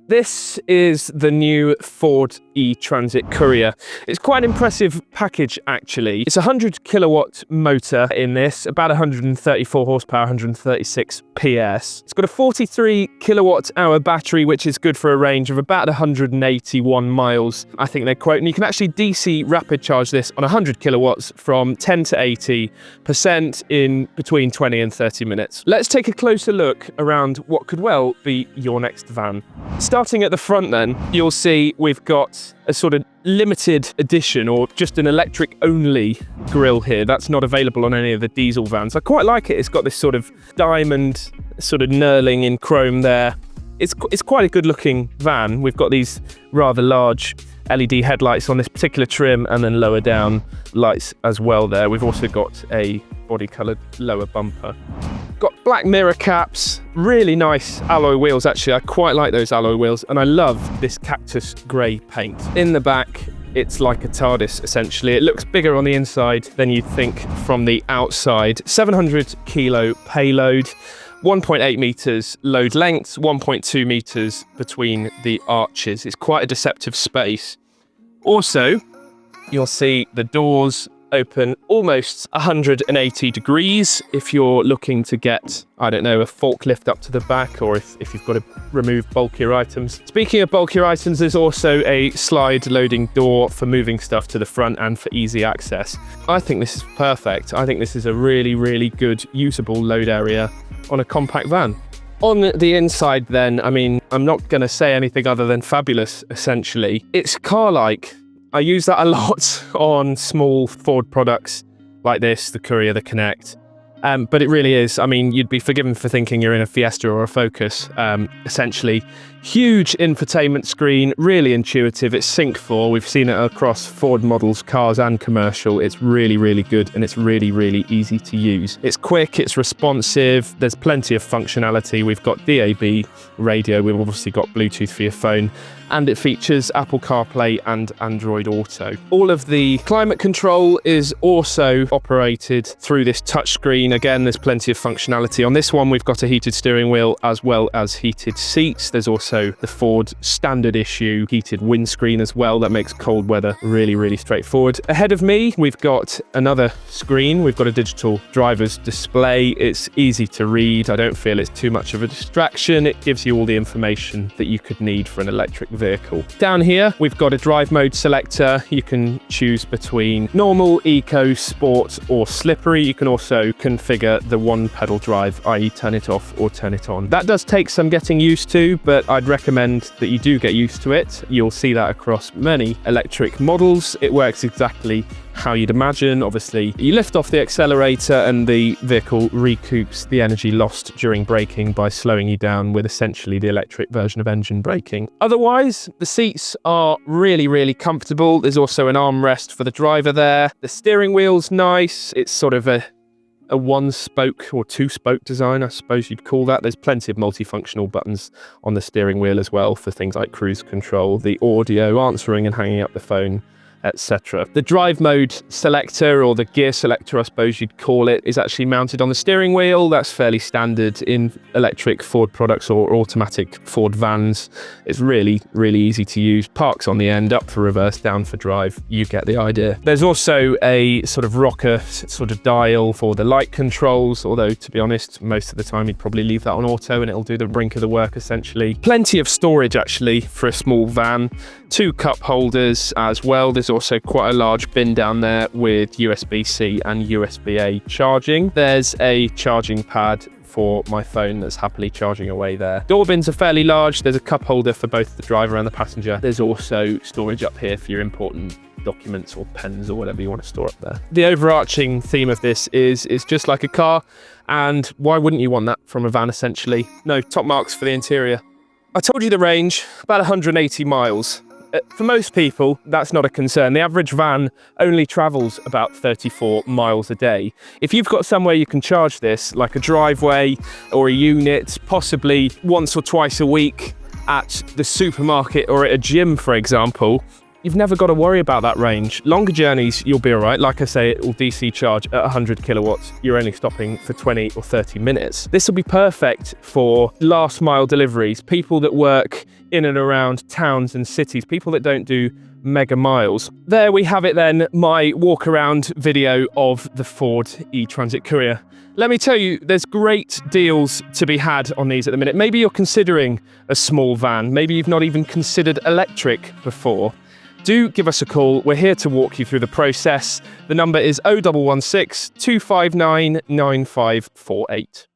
This is the new Ford e-Transit Courier. It's quite an impressive package, actually. It's a 100 kilowatt motor in this, about 134 horsepower, 136 PS. It's got a 43 kilowatt hour battery, which is good for a range of about 181 miles, I think they're quoting. You can actually DC rapid charge this on 100 kilowatts from 10 to 80% in between 20 and 30 minutes. Let's take a closer look around what could well be your next van. Starting at the front then, you'll see we've got a sort of limited edition or just an electric only grille here. That's not available on any of the diesel vans. I quite like it. It's got this sort of diamond sort of knurling in chrome there. It's quite a good looking van. We've got these rather large LED headlights on this particular trim and then lower down lights as well there. We've also got a body coloured lower bumper. Got black mirror caps, really nice alloy wheels actually. I quite like those alloy wheels and I love this cactus grey paint. In the back, it's like a TARDIS essentially. It looks bigger on the inside than you'd think from the outside. 700 kilo payload, 1.8 meters load length, 1.2 meters between the arches. It's quite a deceptive space. Also, you'll see the doors open almost 180 degrees if you're looking to get, I don't know, a forklift up to the back, or if you've got to remove bulkier items. Speaking of bulkier items, there's also a slide loading door for moving stuff to the front and for easy access. I think this is perfect. I think this is a really, really good usable load area on a compact van. On the inside then, I mean, I'm not going to say anything other than fabulous, essentially. It's car-like. I use that a lot on small Ford products like this, the Courier, the Connect. But it really is. I mean, you'd be forgiven for thinking you're in a Fiesta or a Focus, essentially. Huge infotainment screen, really intuitive. It's Sync 4. We've seen it across Ford models, cars and commercial. It's really, really good and it's really, really easy to use. It's quick, it's responsive, there's plenty of functionality. We've got DAB radio, we've obviously got Bluetooth for your phone, and it features Apple CarPlay and Android Auto. All of the climate control is also operated through this touchscreen. Again, there's plenty of functionality. On this one, we've got a heated steering wheel as well as heated seats. There's also the Ford standard issue heated windscreen as well. That makes cold weather really, really straightforward. Ahead of me, we've got another screen. We've got a digital driver's display. It's easy to read. I don't feel it's too much of a distraction. It gives you all the information that you could need for an electric vehicle. Down here, we've got a drive mode selector. You can choose between normal, eco, sport, or slippery. You can also configure the one pedal drive, i.e. turn it off or turn it on. That does take some getting used to, but I'd recommend that you do get used to it. You'll see that across many electric models. It works exactly how you'd imagine. Obviously, you lift off the accelerator and the vehicle recoups the energy lost during braking by slowing you down with essentially the electric version of engine braking. Otherwise, the seats are really, really comfortable. There's also an armrest for the driver there. The steering wheel's nice. It's sort of a one-spoke or two-spoke design, I suppose you'd call that. There's plenty of multifunctional buttons on the steering wheel as well for things like cruise control, the audio, answering and hanging up the phone, etc. The drive mode selector, or the gear selector I suppose you'd call it, is actually mounted on the steering wheel. That's fairly standard in electric Ford products or automatic Ford vans. It's really, really easy to use. Parks on the end, up for reverse, down for drive. You get the idea. There's also a sort of rocker sort of dial for the light controls, although to be honest, most of the time you'd probably leave that on auto and it'll do the brink of the work essentially. Plenty of storage actually for a small van. 2 cup holders as well. There's also quite a large bin down there with USB-C and USB-A charging. There's a charging pad for my phone that's happily charging away there. Door bins are fairly large. There's a cup holder for both the driver and the passenger. There's also storage up here for your important documents or pens or whatever you want to store up there. The overarching theme of this is it's just like a car, and why wouldn't you want that from a van essentially? No, top marks for the interior. I told you the range, about 180 miles. For most people, that's not a concern. The average van only travels about 34 miles a day. If you've got somewhere you can charge this, like a driveway or a unit, possibly once or twice a week at the supermarket or at a gym, for example, you've never got to worry about that range. Longer journeys, you'll be all right. Like I say, it will DC charge at 100 kilowatts. You're only stopping for 20 or 30 minutes. This will be perfect for last mile deliveries, people that work in and around towns and cities, people that don't do mega miles. There we have it then, my walk around video of the Ford e-Transit Courier. Let me tell you, there's great deals to be had on these at the minute. Maybe you're considering a small van. Maybe you've not even considered electric before. Do give us a call. We're here to walk you through the process. The number is 0116 259 9548.